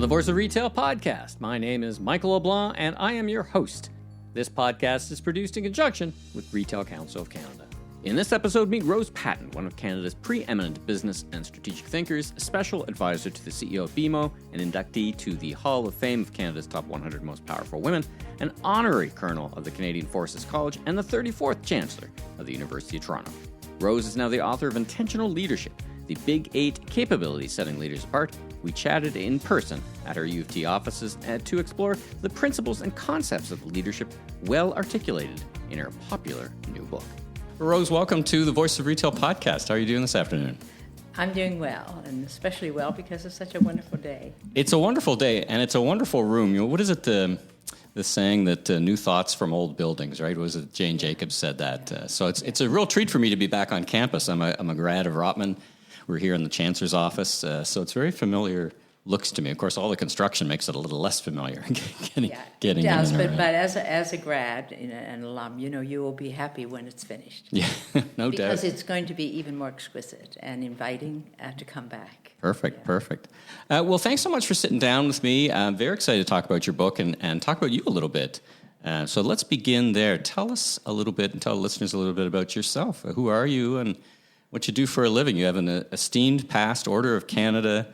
the Voice of Retail podcast. My name is Michael LeBlanc, and I am your host. This podcast is produced in conjunction with Retail Council of Canada. In this episode, meet Rose Patten, one of Canada's preeminent business and strategic thinkers, a special advisor to the CEO of BMO, an inductee to the Hall of Fame of Canada's top 100 most powerful women, an honorary colonel of the Canadian Forces College, and the 34th Chancellor of the University of Toronto. Rose is now the author of Intentional Leadership, the Big 8 Capabilities Setting Leaders Apart. We chatted in person at her U of T offices to explore the principles and concepts of leadership well articulated in her popular new book. Rose, welcome to the Voice of Retail podcast. How are you doing this afternoon? I'm doing well, and especially well because it's such a wonderful day. It's a wonderful day, and it's a wonderful room. You know, what is it, the saying that new thoughts from old buildings, right? Was it Jane Jacobs said that? So it's a real treat for me to be back on campus. I'm a grad of Rotman. We're here in the Chancellor's office, so it's very familiar looks to me. Of course, all the construction makes it a little less familiar. Getting it does, in there. but as a grad and an alum, you will be happy when it's finished. Yeah, no doubt. Because it's going to be even more exquisite and inviting to come back. Perfect. Well, thanks so much for sitting down with me. I'm very excited to talk about your book and talk about you a little bit. So let's begin there. Tell us a little bit and tell the listeners a little bit about yourself. Who are you and what you do for a living? You have an esteemed past Order of Canada,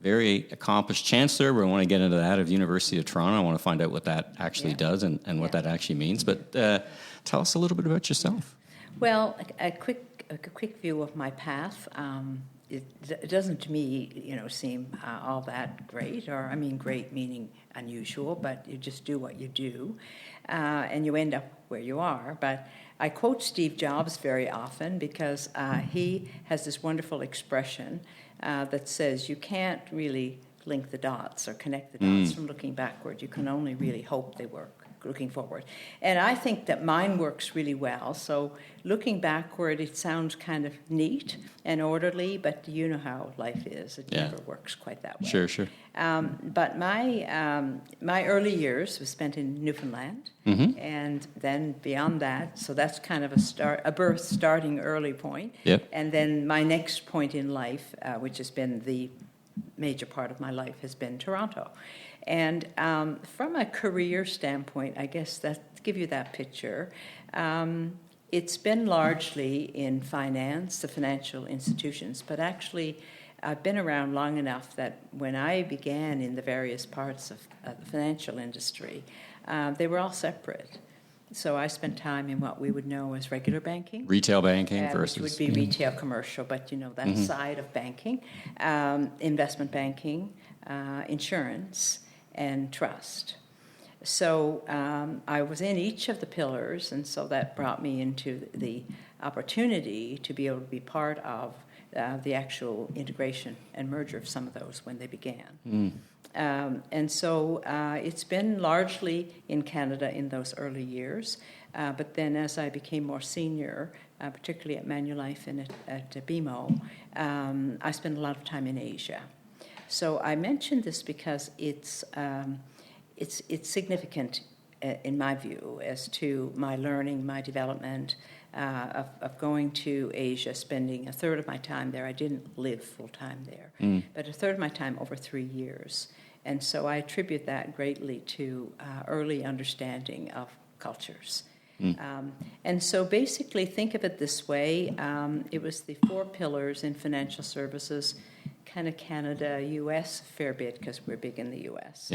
very accomplished chancellor. We want to get into that, of the University of Toronto. I want to find out what that actually does and what that actually means. But tell us a little bit about yourself. Well, a quick view of my path. It doesn't to me, seem all that great, great meaning unusual, but you just do what you do, and you end up where you are. But I quote Steve Jobs very often because he has this wonderful expression that says you can't really link the dots or connect the dots from looking backward. You can only really hope they work looking forward. And I think that mine works really well. So looking backward, it sounds kind of neat and orderly, but you know how life is. It never works quite that way. Sure. But my early years was spent in Newfoundland, and then beyond that, so that's kind of a starting early point. Yep. And then my next point in life, which has been the major part of my life, has been Toronto. And from a career standpoint, I guess that to give you that picture, it's been largely in finance, the financial institutions, but actually I've been around long enough that when I began in the various parts of the financial industry, they were all separate. So I spent time in what we would know as regular banking. Retail banking versus... Which would be retail commercial, but that side of banking, investment banking, insurance, and trust. So I was in each of the pillars, and so that brought me into the opportunity to be able to be part of the actual integration and merger of some of those when they began. And so it's been largely in Canada in those early years, but then as I became more senior, particularly at Manulife and at BMO, I spent a lot of time in Asia. So I mentioned this because it's significant in my view as to my learning, my development of going to Asia, spending a third of my time there. I didn't live full time there, but a third of my time over 3 years. And so I attribute that greatly to early understanding of cultures. And so basically think of it this way. It was the 4 pillars in financial services, kind of Canada, U.S. a fair bit because we're big in the U.S.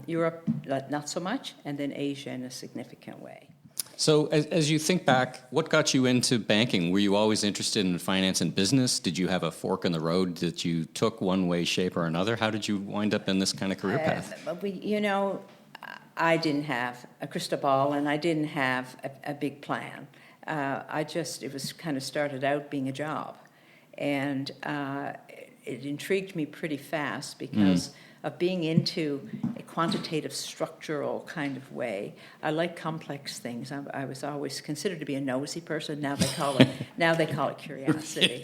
Europe, not so much, and then Asia in a significant way. So as you think back, what got you into banking? Were you always interested in finance and business? Did you have a fork in the road that you took one way, shape, or another? How did you wind up in this kind of career path? I didn't have a crystal ball, and I didn't have a big plan. It was kind of started out being a job. And it intrigued me pretty fast because of being into a quantitative, structural kind of way. I like complex things. I was always considered to be a nosy person. Now they call it curiosity.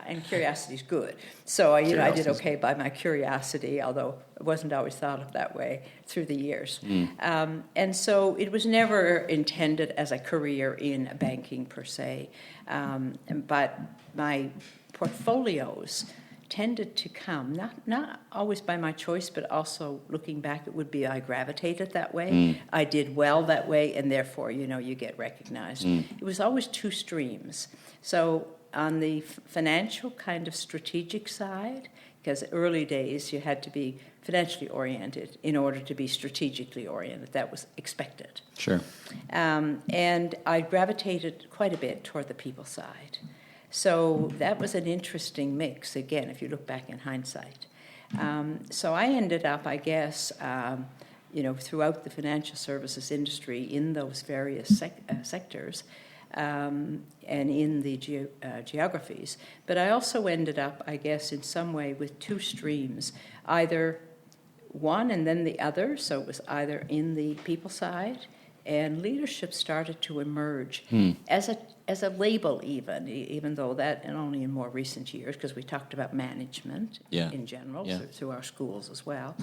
And curiosity's good. So I did okay by my curiosity, although it wasn't always thought of that way through the years. And so it was never intended as a career in banking per se, but my portfolios tended to come, not always by my choice, but also looking back, it would be I gravitated that way. I did well that way, and therefore, you get recognized. It was always two streams. So on the financial kind of strategic side, because early days you had to be financially oriented in order to be strategically oriented. That was expected. Sure. And I gravitated quite a bit toward the people side. So that was an interesting mix, again, if you look back in hindsight. So I ended up, I guess, throughout the financial services industry in those various sectors, and in the geographies. But I also ended up, I guess, in some way with two streams, either one and then the other. So it was either in the people side, and leadership started to emerge as a label, even though that, and only in more recent years, because we talked about management in general through our schools as well.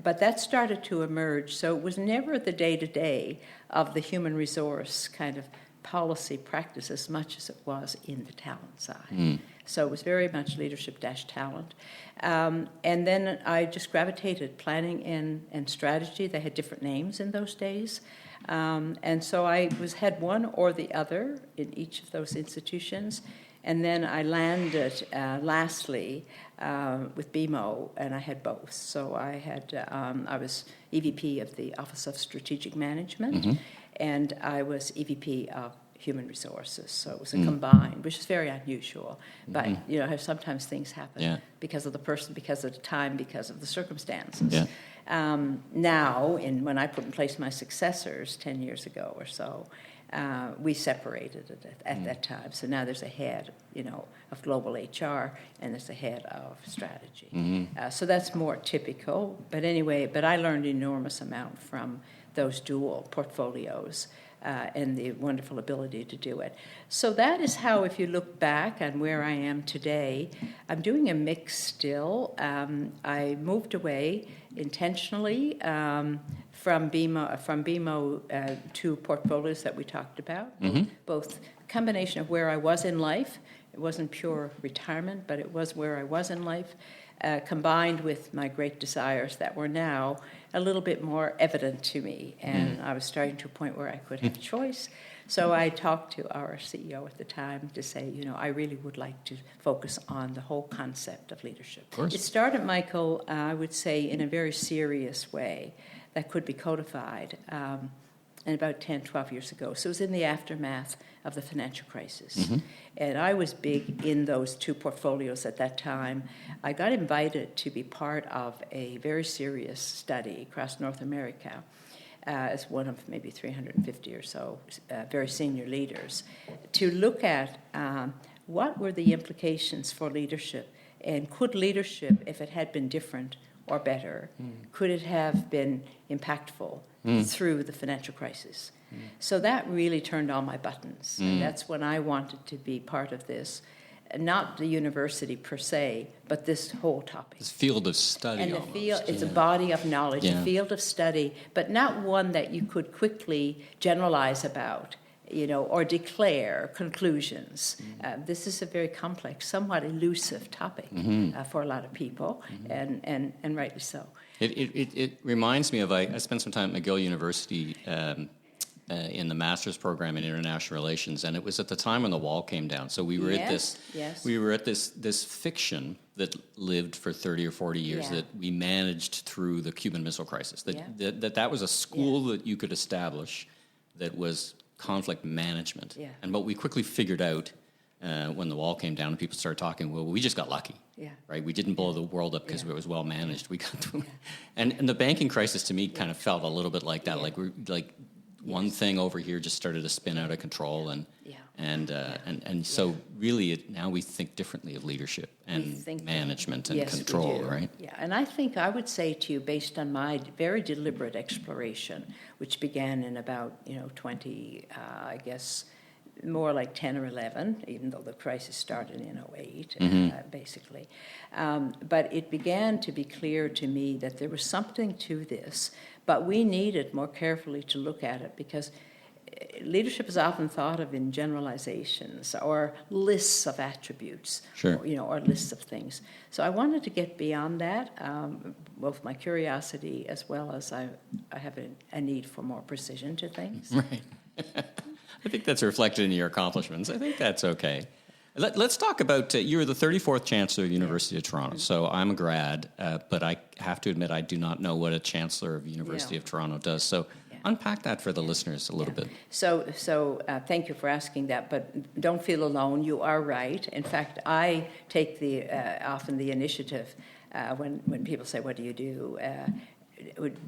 But that started to emerge. So it was never the day-to-day of the human resource kind of policy practice as much as it was in the talent side. So it was very much leadership-talent. And then I just gravitated planning and strategy. They had different names in those days. And so I had one or the other in each of those institutions. And then I landed, lastly, with BMO, and I had both. So I was EVP of the Office of Strategic Management, and I was EVP of Human Resources. So it was a combined, which is very unusual. But, how sometimes things happen because of the person, because of the time, because of the circumstances. Now, when I put in place my successors 10 years ago or so, we separated it at that time. So now there's a head, of global HR, and there's a head of strategy. So that's more typical. But anyway, I learned an enormous amount from those dual portfolios and the wonderful ability to do it. So that is how, if you look back on where I am today, I'm doing a mix still. I moved away intentionally from BMO to portfolios that we talked about, both combination of where I was in life. It wasn't pure retirement, but it was where I was in life, combined with my great desires that were now a little bit more evident to me. And I was starting to a point where I could have choice. So I talked to our CEO at the time to say, I really would like to focus on the whole concept of leadership. Of course. It started, Michael, I would say, in a very serious way that could be codified about 10, 12 years ago. So it was in the aftermath of the financial crisis. And I was big in those two portfolios at that time. I got invited to be part of a very serious study across North America as one of maybe 350 or so very senior leaders to look at what were the implications for leadership, and could leadership, if it had been different or better, could it have been impactful through the financial crisis? So that really turned all my buttons. And that's when I wanted to be part of this, not the university per se, but this whole topic. This field of study. And the almost. field, it's a body of knowledge, a field of study, but not one that you could quickly generalize about, or declare conclusions. This is a very complex, somewhat elusive topic for a lot of people, and rightly so. It reminds me of, I spent some time at McGill University in the master's program in international relations, and it was at the time when the wall came down. So we were at this fiction that lived for 30 or 40 years that we managed through the Cuban Missile Crisis. That was a school that you could establish that was conflict management. And what we quickly figured out when the wall came down and people started talking, well, we just got lucky. Right? We didn't blow the world up because it was well managed. We got through. And the banking crisis to me kind of felt a little bit like that. Like one thing over here just started to spin out of control, and so really now we think differently of leadership and management and control, right? Yeah, and I would say to you, based on my very deliberate exploration, which began in about 20, I guess, more like 10 or 11, even though the crisis started in 08, basically. But it began to be clear to me that there was something to this, but we needed more carefully to look at it, because leadership is often thought of in generalizations or lists of attributes, Sure. or lists of things. So I wanted to get beyond that, both my curiosity as well as I have a need for more precision to things. Right. I think that's reflected in your accomplishments. I think that's okay. Let's talk about, you were the 34th Chancellor of the University of Toronto, so I'm a grad, but I have to admit I do not know what a Chancellor of the University of Toronto does. So unpack that for the listeners a little bit. So thank you for asking that, but don't feel alone. You are right. In fact, I take often the initiative when people say, "What do you do?"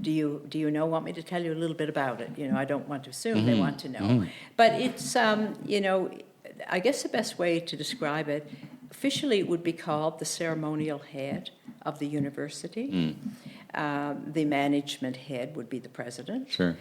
Do you want me to tell you a little bit about it? I don't want to assume they want to know, but it's I guess the best way to describe it, officially it would be called the ceremonial head of the university. The management head would be the president. Sure.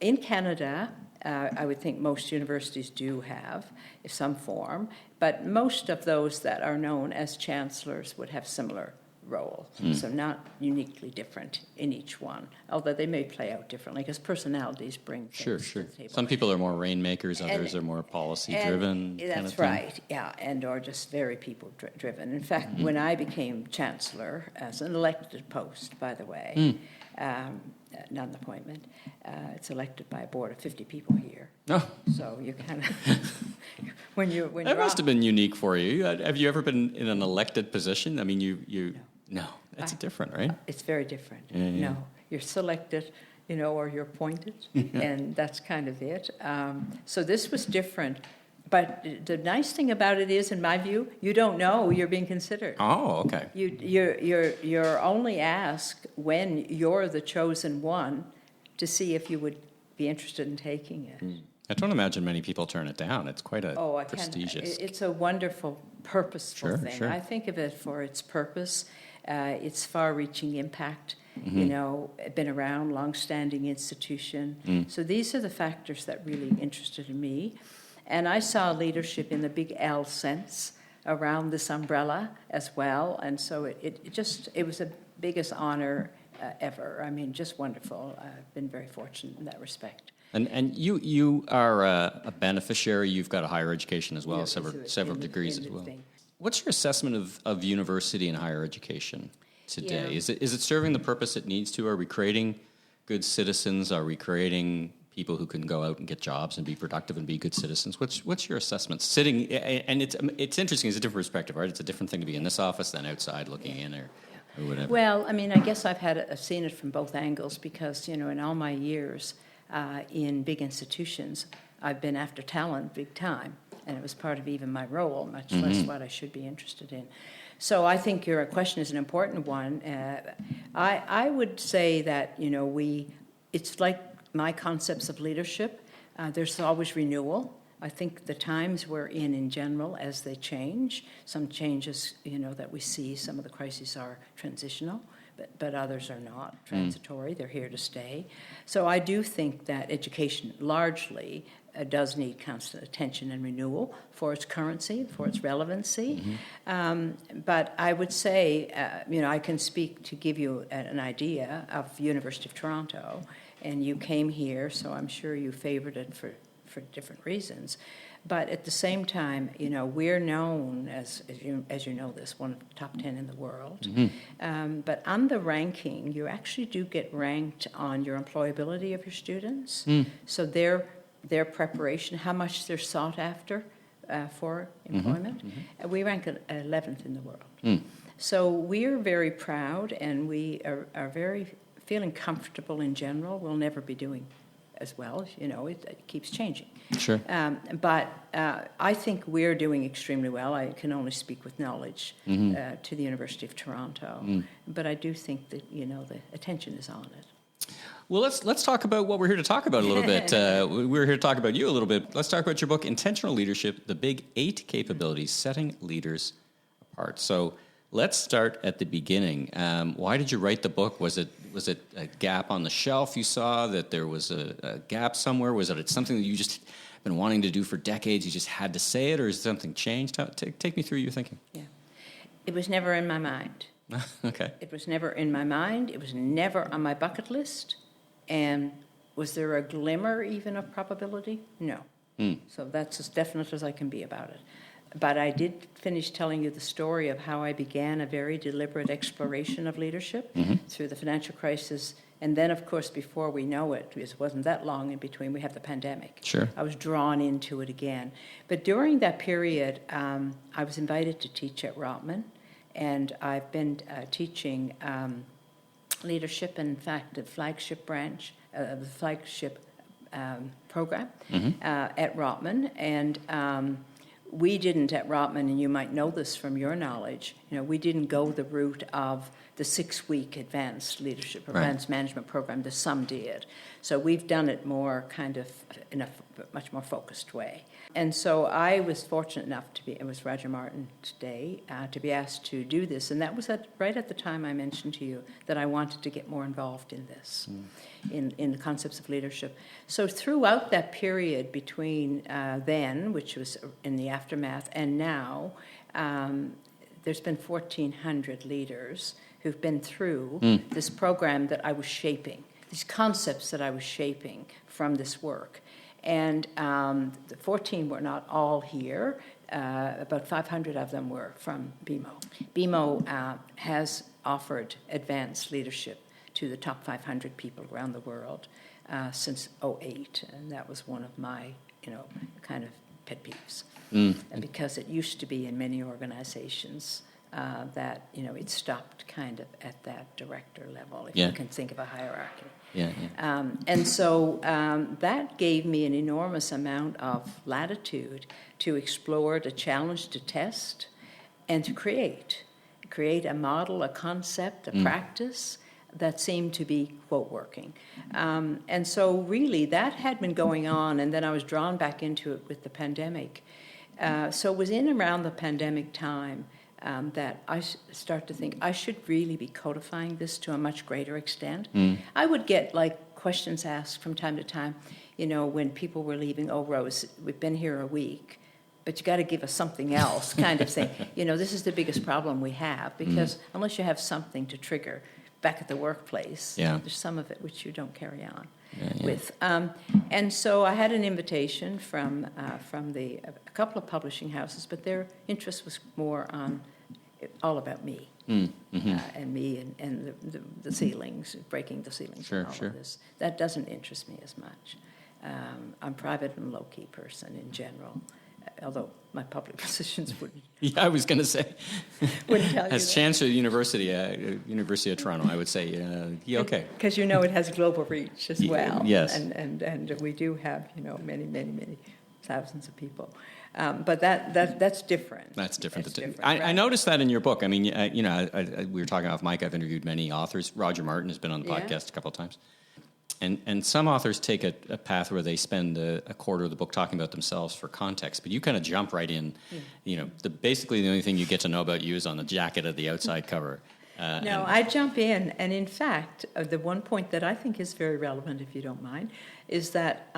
In Canada, I would think most universities do have some form, but most of those that are known as chancellors would have similar role, so not uniquely different in each one, although they may play out differently because personalities bring things to the table. Some people are more rainmakers, others are more policy-driven. That's right, yeah, and or just very people-driven. In fact, when I became chancellor, as an elected post, by the way, not an appointment, it's elected by a board of 50 people here. Oh. So you kind of... That must have been unique for you. Have you ever been in an elected position? I mean, No, that's different, right? It's very different. Yeah. No, you're selected, or you're appointed, and that's kind of it. So this was different. But the nice thing about it is, in my view, you don't know you're being considered. Oh, okay. You're only asked when you're the chosen one to see if you would be interested in taking it. I don't imagine many people turn it down. It's quite prestigious. It's a wonderful, purposeful thing. Sure. I think of it for its purpose, its far-reaching impact. Been around, long-standing institution. So these are the factors that really interested me. And I saw leadership in the big L sense around this umbrella as well. And so it was the biggest honor ever. I mean, just wonderful. I've been very fortunate in that respect. And you are a beneficiary. You've got a higher education as well, several degrees as well. What's your assessment of university and higher education today? Yeah. Is it serving the purpose it needs to? Are we creating good citizens? Are we creating people who can go out and get jobs and be productive and be good citizens? What's your assessment? And it's interesting. It's a different perspective, right? It's a different thing to be in this office than outside looking in or whatever. Well, I mean, I guess I've seen it from both angles because in all my years in big institutions, I've been after talent big time, and it was part of even my role, much less what I should be interested in. So I think your question is an important one. I would say that it's like my concepts of leadership. There's always renewal. I think the times we're in general, as they change, some changes that we see, some of the crises are transitional, but others are not transitory. They're here to stay. So I do think that education largely does need constant attention and renewal for its currency, for its relevancy. But I would say, I can speak to give you an idea of University of Toronto, and you came here, so I'm sure you favored it for different reasons. But at the same time, we're known as you know this, one of the top 10 in the world. But on the ranking, you actually do get ranked on your employability of your students. So their preparation, how much they're sought after for employment. We rank 11th in the world. So we're very proud, and we are very feeling comfortable in general. We'll never be doing as well. It keeps changing. Sure. But I think we're doing extremely well. I can only speak with knowledge to the University of Toronto. But I do think that, the attention is on it. Well, let's talk about what we're here to talk about a little bit. We're here to talk about you a little bit. Let's talk about your book, Intentional Leadership, The Big 8 Capabilities, Setting Leaders Apart. So let's start at the beginning. Why did you write the book? Was it a gap on the shelf you saw, that there was a gap somewhere? Was it something that you just been wanting to do for decades, you just had to say it, or has something changed? Take me through your thinking. Yeah. It was never in my mind. Okay. It was never in my mind. It was never on my bucket list. And Was there a glimmer even of probability? No. So that's as definite as I can be about it. But I did finish telling you the story of how I began a very deliberate exploration of leadership through the financial crisis. And then, of course, before we know it, because it wasn't that long in between, we have the pandemic. Sure. I was drawn into it again. But during that period, I was invited to teach at Rotman. And I've been teaching leadership, in fact, the flagship branch, the flagship program at Rotman. And we didn't at Rotman, and you might know this from your knowledge, we didn't go the route of the 6-week advanced leadership, advanced management program that some did. So we've done it more kind of in a much more focused way. And so I was fortunate enough it was Roger Martin's day, to be asked to do this. And that was right at the time I mentioned to you that I wanted to get more involved in this, in the concepts of leadership. So throughout that period between then, which was in the aftermath, and now, there's been 1,400 leaders who've been through this program that I was shaping, these concepts that I was shaping from this work. And the 14 were not all here. About 500 of them were from BMO. BMO has offered advanced leadership to the top 500 people around the world since 2008, and that was one of my, kind of pet peeves. And because it used to be in many organizations that, it stopped kind of at that director level, if you can think of a hierarchy. And so that gave me an enormous amount of latitude to explore, to challenge, to test, and to create a model, a concept, a practice that seemed to be, quote, working. And so really that had been going on, and then I was drawn back into it with the pandemic. So it was in around the pandemic time that I start to think I should really be codifying this to a much greater extent. I would get questions asked from time to time, when people were leaving, "Oh, Rose, we've been here a week, but you got to give us something else," kind of thing. This is the biggest problem we have, because unless you have something to trigger back at the workplace, there's some of it which you don't carry on with. And so I had an invitation from a couple of publishing houses, but their interest was more on all about me and me and the ceilings, breaking the ceilings and all of this. That doesn't interest me as much. I'm a private and low-key person in general, although my public positions wouldn't. I was going to say, wouldn't tell you as that. Chancellor of the University of Toronto, I would say, okay. Because it has global reach as well. Yes. And we do have, many, many, many thousands of people. But that's different. That's different. Right? I noticed that in your book. I mean, we were talking off mic. I've interviewed many authors. Roger Martin has been on the podcast a couple of times. And some authors take a path where they spend a quarter of the book talking about themselves for context, but you kind of jump right in. Basically the only thing you get to know about you is on the jacket at the outside cover. I jump in, and in fact, the one point that I think is very relevant, if you don't mind, is that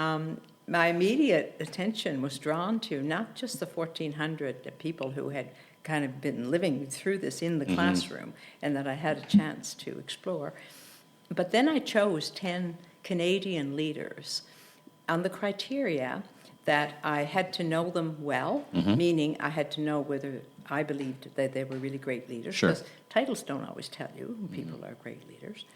my immediate attention was drawn to not just the 1,400 people who had kind of been living through this in the classroom, and that I had a chance to explore, but then I chose 10 Canadian leaders on the criteria that I had to know them well, meaning I had to know whether I believed that they were really great leaders, because titles don't always tell you people are great leaders,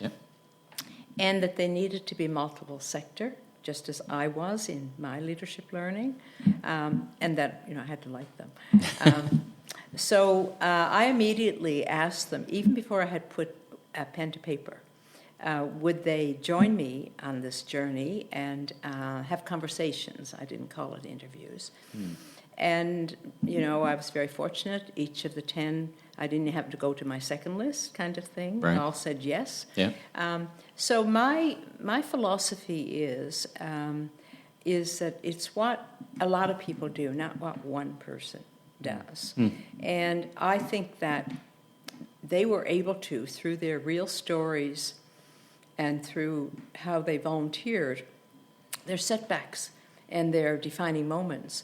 and that they needed to be multiple sector, just as I was in my leadership learning, and that I had to like them. So I immediately asked them, even before I had put a pen to paper, would they join me on this journey and have conversations? I didn't call it interviews. And, I was very fortunate. Each of the 10, I didn't have to go to my second list kind of thing. Right. All said yes. So my philosophy is that it's what a lot of people do, not what one person does. And I think that they were able to, through their real stories and through how they volunteered, their setbacks and their defining moments,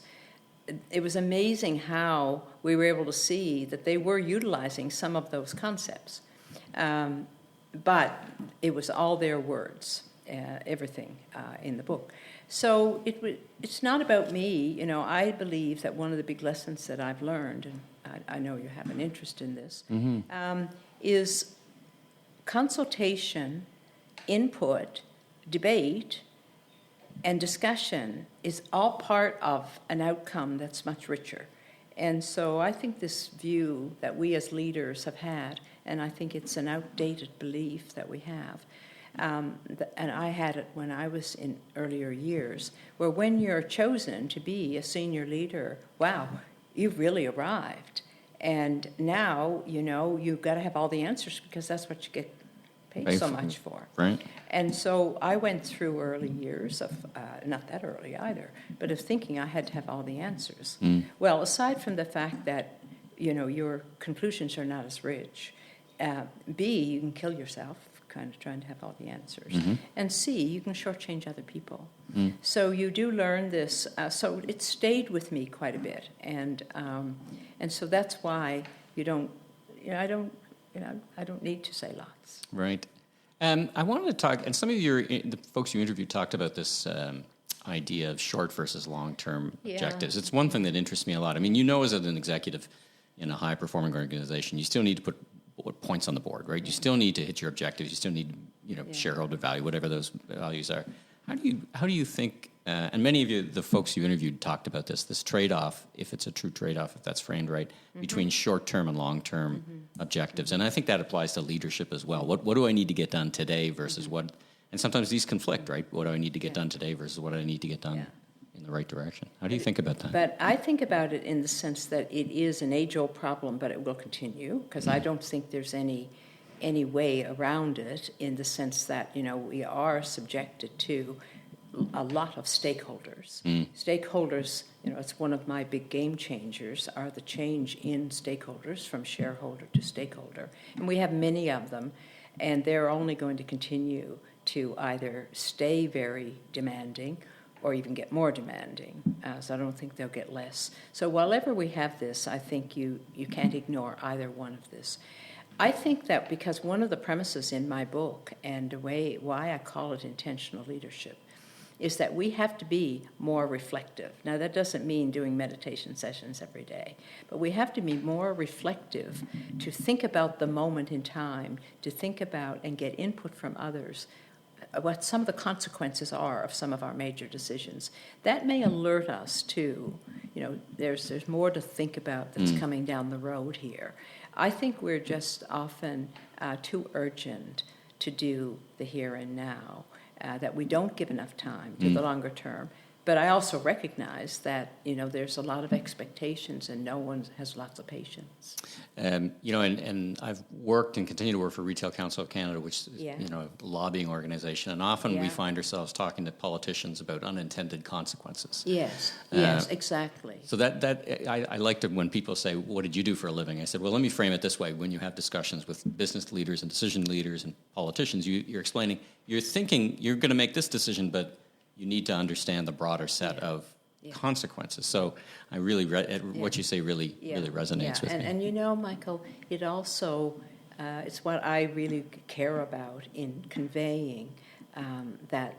it was amazing how we were able to see that they were utilizing some of those concepts. But it was all their words. everything in the book. So it's not about me. I believe that one of the big lessons that I've learned, and I know you have an interest in this, is consultation, input, debate, and discussion is all part of an outcome that's much richer. And so I think this view that we as leaders have had, and I think it's an outdated belief that we have, and I had it when I was in earlier years, where when you're chosen to be a senior leader, wow, you've really arrived. And now, you've got to have all the answers because that's what you get paid so much for. Right. And so I went through early years of, not that early either, but of thinking I had to have all the answers. Well, aside from the fact that, your conclusions are not as rich, B, you can kill yourself kind of trying to have all the answers. And C, you can shortchange other people. So you do learn this. So it stayed with me quite a bit. And so that's why I don't need to say lots. Right. I wanted to talk, and some of the folks you interviewed talked about this idea of short versus long-term objectives. It's one thing that interests me a lot. I mean, as an executive in a high-performing organization, you still need to put points on the board, right? You still need to hit your objectives. You still need, shareholder value, whatever those values are. How do you think? And many of the folks you interviewed talked about this trade-off, if it's a true trade-off, if that's framed right, between short-term and long-term objectives. And I think that applies to leadership as well. What do I need to get done today versus what? And sometimes these conflict, right? What do I need to get done today versus what I need to get done in the right direction? How do you think about that? But I think about it in the sense that it is an age-old problem, but it will continue, because I don't think there's any way around it, in the sense that, we are subjected to a lot of stakeholders. Stakeholders, it's one of my big game changers, are the change in stakeholders from shareholder to stakeholder. And we have many of them, and they're only going to continue to either stay very demanding or even get more demanding. So I don't think they'll get less. So wherever we have this, I think you can't ignore either one of this. I think that because one of the premises in my book, and why I call it intentional leadership, is that we have to be more reflective. Now, that doesn't mean doing meditation sessions every day, but we have to be more reflective to think about the moment in time, to think about and get input from others, what some of the consequences are of some of our major decisions. That may alert us to, there's more to think about that's coming down the road here. I think we're just often too urgent to do the here and now, that we don't give enough time to the longer term. But I also recognize that, there's a lot of expectations and no one has lots of patience. And I've worked and continue to work for Retail Council of Canada, which is, a lobbying organization. And often we find ourselves talking to politicians about unintended consequences. Yes, exactly. So that I liked it when people say, what did you do for a living? I said, well, let me frame it this way. When you have discussions with business leaders and decision leaders and politicians, you're explaining, you're thinking you're going to make this decision, but you need to understand the broader set of consequences. So I really what you say really resonates with me. And Michael, it also it's what I really care about in conveying that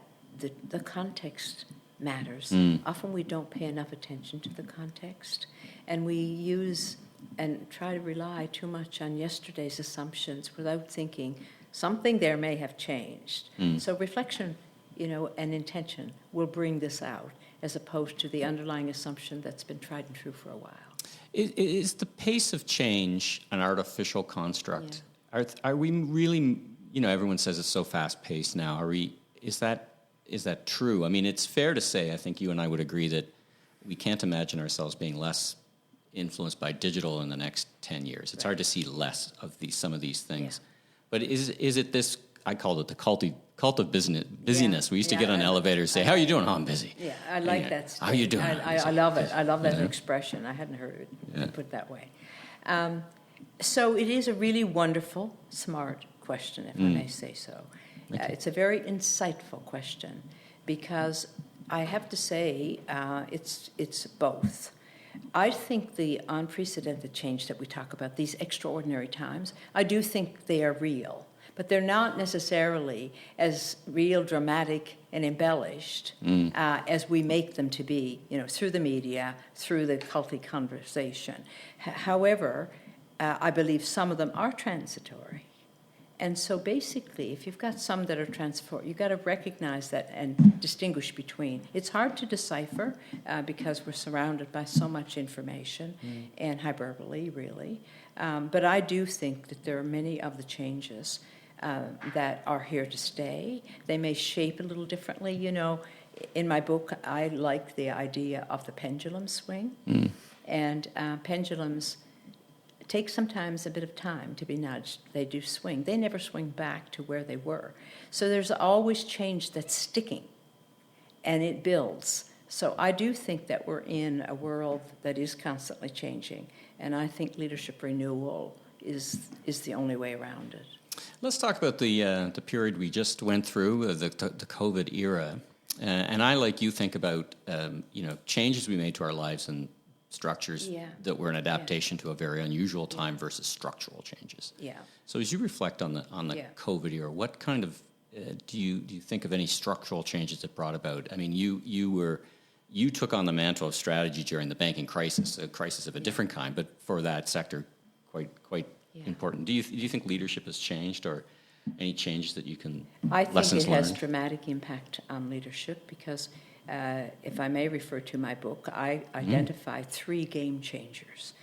the context matters. Often we don't pay enough attention to the context, and we use and try to rely too much on yesterday's assumptions without thinking something there may have changed. So reflection, and intention will bring this out, as opposed to the underlying assumption that's been tried and true for a while. Is the pace of change an artificial construct? Yeah. Are we really, everyone says it's so fast-paced now. Is that true? I mean, it's fair to say, I think you and I would agree, that we can't imagine ourselves being less influenced by digital in the next 10 years. It's hard to see less of some of these things. Yeah. But is it this, I call it the cult of busyness. We used to get on elevators and say, how are you doing? Oh, I'm busy. Yeah, I like that. How are you doing? I love it. I love that expression. I hadn't heard it put that way. So it is a really wonderful, smart question, if I may say so. It's a very insightful question, because I have to say it's both. I think the unprecedented change that we talk about, these extraordinary times, I do think they are real. but they're not necessarily as real, dramatic, and embellished as we make them to be, through the media, through the culty conversation. However, I believe some of them are transitory. And so basically, if you've got some that are transitory, you've got to recognize that and distinguish between. It's hard to decipher because we're surrounded by so much information and hyperbole, really. But I do think that there are many of the changes that are here to stay. They may shape a little differently. In my book, I like the idea of the pendulum swing. And pendulums take sometimes a bit of time to be nudged. They do swing. They never swing back to where they were. So there's always change that's sticking, and it builds. So I do think that we're in a world that is constantly changing, and I think leadership renewal is the only way around it. Let's talk about the period we just went through, the COVID era. And I, like you, think about changes we made to our lives and structures that were an adaptation to a very unusual time versus structural changes. So as you reflect on the COVID era, what kind of do you think of any structural changes it brought about? I mean, you took on the mantle of strategy during the banking crisis, a crisis of a different kind, but for that sector, quite important. Do you think leadership has changed, or any changes that you can lessons think it learned? has dramatic impact on leadership because, if I may refer to my book, I identify 3 game changers.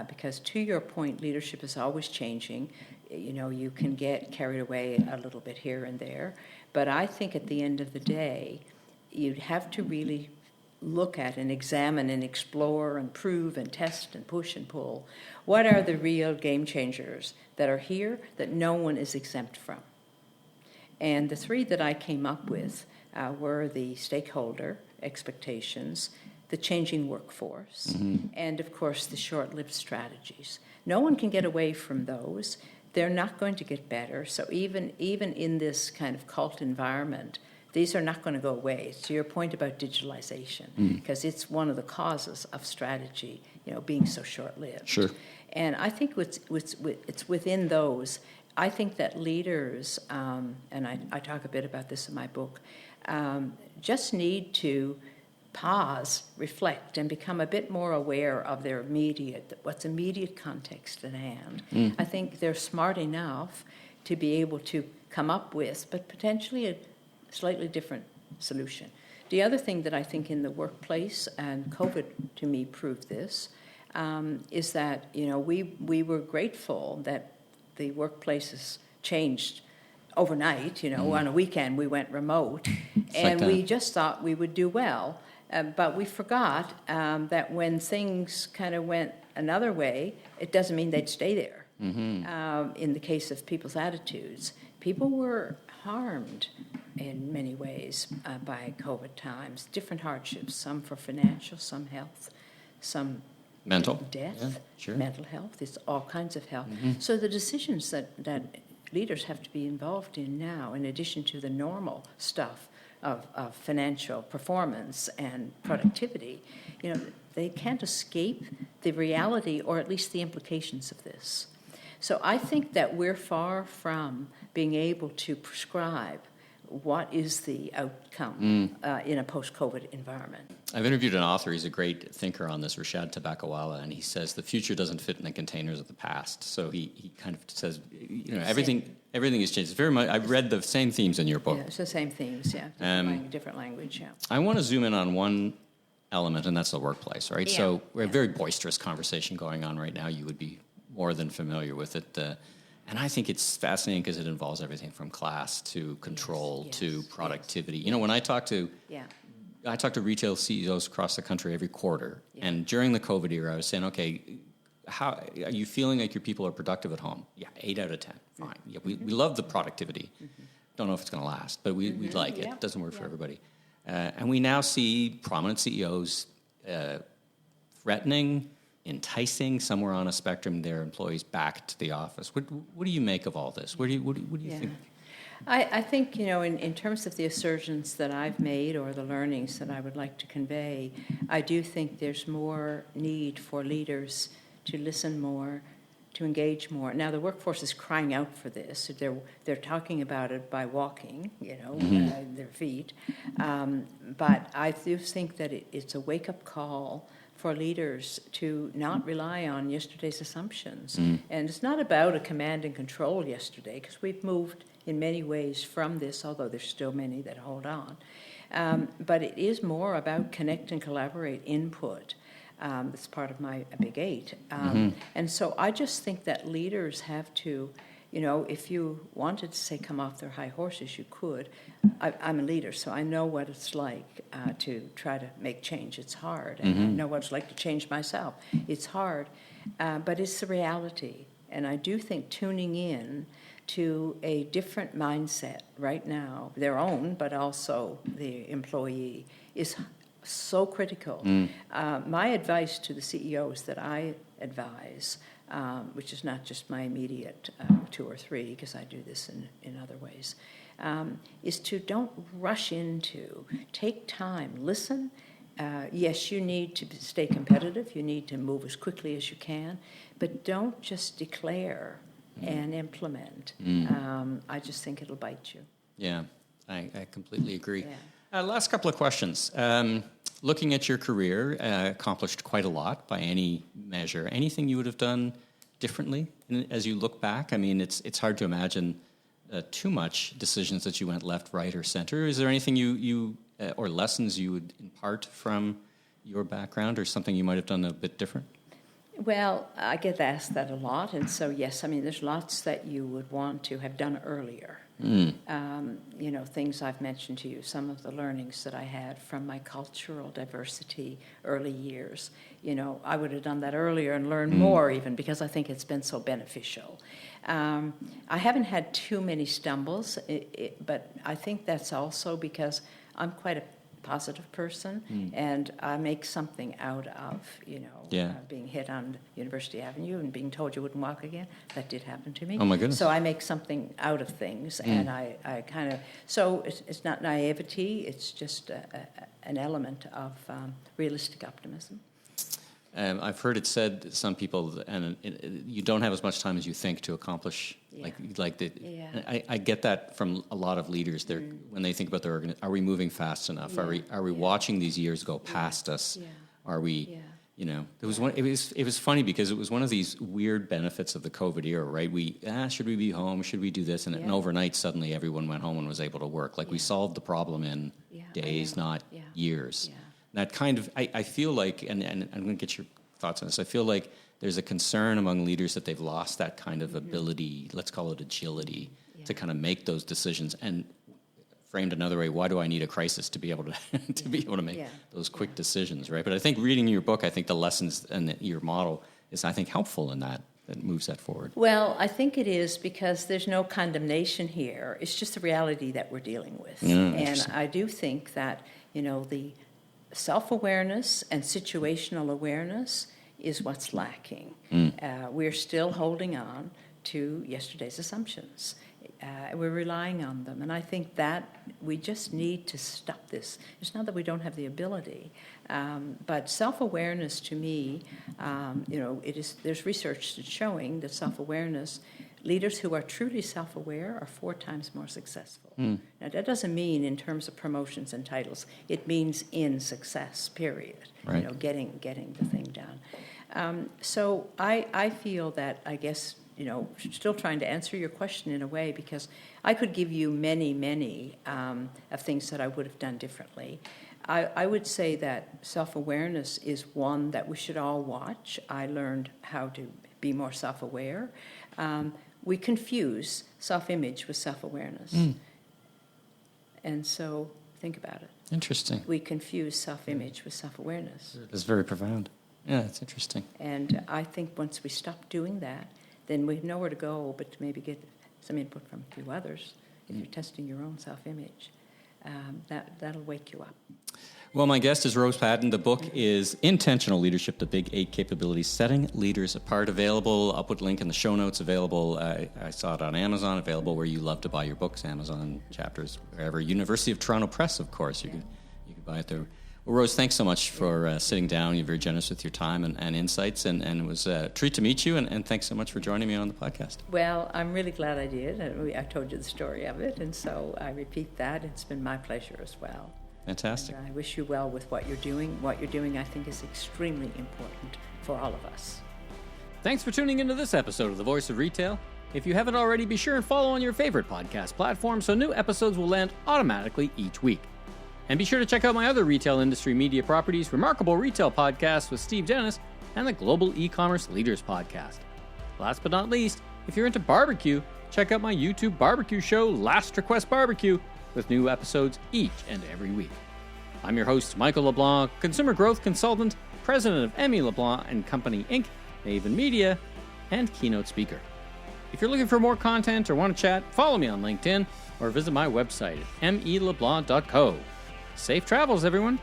Because to your point, leadership is always changing. You can get carried away a little bit here and there. But I think at the end of the day, you'd have to really look at and examine and explore and prove and test and push and pull. What are the real game changers that are here that no one is exempt from? And the 3 that I came up with were the stakeholder expectations, the changing workforce, and of course the short-lived strategies. No one can get away from those. They're not going to get better. So even in this kind of cult environment, these are not going to go away. To your point about digitalization, because it's one of the causes of strategy, being so short-lived. Sure. And I think it's within those. I think that leaders, and I talk a bit about this in my book, just need to pause, reflect, and become a bit more aware of their what's immediate context at hand. I think they're smart enough to be able to come up with, but potentially a slightly different solution. The other thing that I think in the workplace, and COVID to me proved this, is that we were grateful that the workplaces changed overnight. On a weekend we went remote, and we just thought we would do well. But we forgot that when things kind of went another way, it doesn't mean they'd stay there. In the case of people's attitudes, people were harmed in many ways by COVID times, different hardships, some for financial, some health, some mental death, mental health. It's all kinds of health. So the decisions that leaders have to be involved in now, in addition to the normal stuff of financial performance and productivity, they can't escape the reality or at least the implications of this. So I think that we're far from being able to prescribe what is the outcome in a post-COVID environment. I've interviewed an author. He's a great thinker on this, Rashad Tabakawala, and he says the future doesn't fit in the containers of the past. So he kind of says, everything has changed. It's very much. I've read the same themes in your book. Yeah, it's the same themes. Yeah, different language. Yeah. I want to zoom in on one element, and that's the workplace, right? Yeah. So we have a very boisterous conversation going on right now. You would be more than familiar with it. And I think it's fascinating because it involves everything from class to control to productivity. When I talk to retail CEOs across the country every quarter, and during the COVID era, I was saying, okay, how are you feeling like your people are productive at home? Yeah, 8 out of 10, fine. Yeah, we love the productivity. Don't know if it's going to last, but we like it. It doesn't work for everybody. And we now see prominent CEOs threatening, enticing somewhere on a spectrum their employees back to the office. What do you make of all this? What do you think? I think, in terms of the assertions that I've made or the learnings that I would like to convey, I do think there's more need for leaders to listen more, to engage more. Now, the workforce is crying out for this. They're talking about it by walking, their feet. But I do think that it's a wake-up call for leaders to not rely on yesterday's assumptions. And it's not about a command and control yesterday, because we've moved in many ways from this, although there's still many that hold on. But it is more about connect and collaborate, input. That's part of my Big Eight. And so I just think that leaders have to, if you wanted to say come off their high horses, you could. I'm a leader, so I know what it's like to try to make change. It's hard. And I know what it's like to change myself. It's hard, but it's the reality. And I do think tuning in to a different mindset right now, their own, but also the employee, is so critical. My advice to the CEOs that I advise, which is not just my immediate 2 or 3, because I do this in other ways, is to don't rush into, take time, listen. Yes, you need to stay competitive. You need to move as quickly as you can, but don't just declare and implement. I just think it'll bite you. Yeah, I completely agree. Yeah. Last couple of questions. Looking at your career, accomplished quite a lot by any measure. Anything you would have done differently as you look back? I mean, it's hard to imagine too much decisions that you went left, right, or center. Is there anything you or lessons you would impart from your background, or something you might have done a bit different? Well, I get asked that a lot, and so yes, I mean, there's lots that you would want to have done earlier. Things I've mentioned to you, some of the learnings that I had from my cultural diversity early years. I would have done that earlier and learned more even, because I think it's been so beneficial. I haven't had too many stumbles, but I think that's also because I'm quite a positive person, and I make something out of, being hit on University Avenue and being told you wouldn't walk again. That did happen to me. Oh, my goodness. So I make something out of things, and I kind of, so it's not naivety, it's just an element of realistic optimism. I've heard it said, some people, and you don't have as much time as you think to accomplish. I get that from a lot of leaders. When they think about their are we moving fast enough? Are we watching these years go past us? Are we? There was one. It was funny because it was one of these weird benefits of the COVID era, right? Should we be home? Should we do this? And overnight, suddenly everyone went home and was able to work. We solved the problem in days, not years. Yeah. That kind of, I feel like, and I'm going to get your thoughts on this, I feel like there's a concern among leaders that they've lost that kind of ability, let's call it agility, to kind of make those decisions. And framed another way, why do I need a crisis to be able to make those quick decisions, right? But I think reading your book, I think the lessons and your model is, I think, helpful in that moves that forward. Well, I think it is, because there's no condemnation here. It's just the reality that we're dealing with. And I do think that, the self-awareness and situational awareness is what's lacking. We're still holding on to yesterday's assumptions. We're relying on them, and I think that we just need to stop this. It's not that we don't have the ability, but self-awareness, to me, there's research that's showing that self-awareness, leaders who are truly self-aware are 4 times more successful. Now, that doesn't mean in terms of promotions and titles. It means in success, period. Right. Getting the thing done. So I feel that, I guess, still trying to answer your question in a way, because I could give you many of things that I would have done differently. I would say that self-awareness is one that we should all watch. I learned how to be more self-aware. We confuse self-image with self-awareness. And so think about it. Interesting. We confuse self-image with self-awareness. It's very profound. Yeah, it's interesting. And I think once we stop doing that, then we have nowhere to go but to maybe get some input from a few others. If you're testing your own self-image, that'll wake you up. Well, my guest is Rose Patten. The book is Intentional Leadership, The Big 8 Capabilities, Setting Leaders Apart. Available, I'll put a link in the show notes, available, I saw it on Amazon, available where you love to buy your books, Amazon, Chapters, wherever. University of Toronto Press, of course, you can buy it there. Well, Rose, thanks so much for sitting down. You're very generous with your time and insights, and it was a treat to meet you, and thanks so much for joining me on the podcast. Well, I'm really glad I did. I told you the story of it, and so I repeat that. It's been my pleasure as well. Fantastic. And I wish you well with what you're doing. What you're doing, I think, is extremely important for all of us. Thanks for tuning into this episode of The Voice of Retail. If you haven't already, be sure and follow on your favorite podcast platform so new episodes will land automatically each week. And be sure to check out my other retail industry media properties, Remarkable Retail Podcast with Steve Dennis, and the Global E-Commerce Leaders Podcast. Last but not least, if you're into barbecue, check out my YouTube barbecue show, Last Request Barbecue, with new episodes each and every week. I'm your host, Michael LeBlanc, Consumer Growth Consultant, President of Emmy LeBlanc and Company, Inc., Maven Media, and keynote speaker. If you're looking for more content or want to chat, follow me on LinkedIn or visit my website at meleblanc.co. Safe travels, everyone.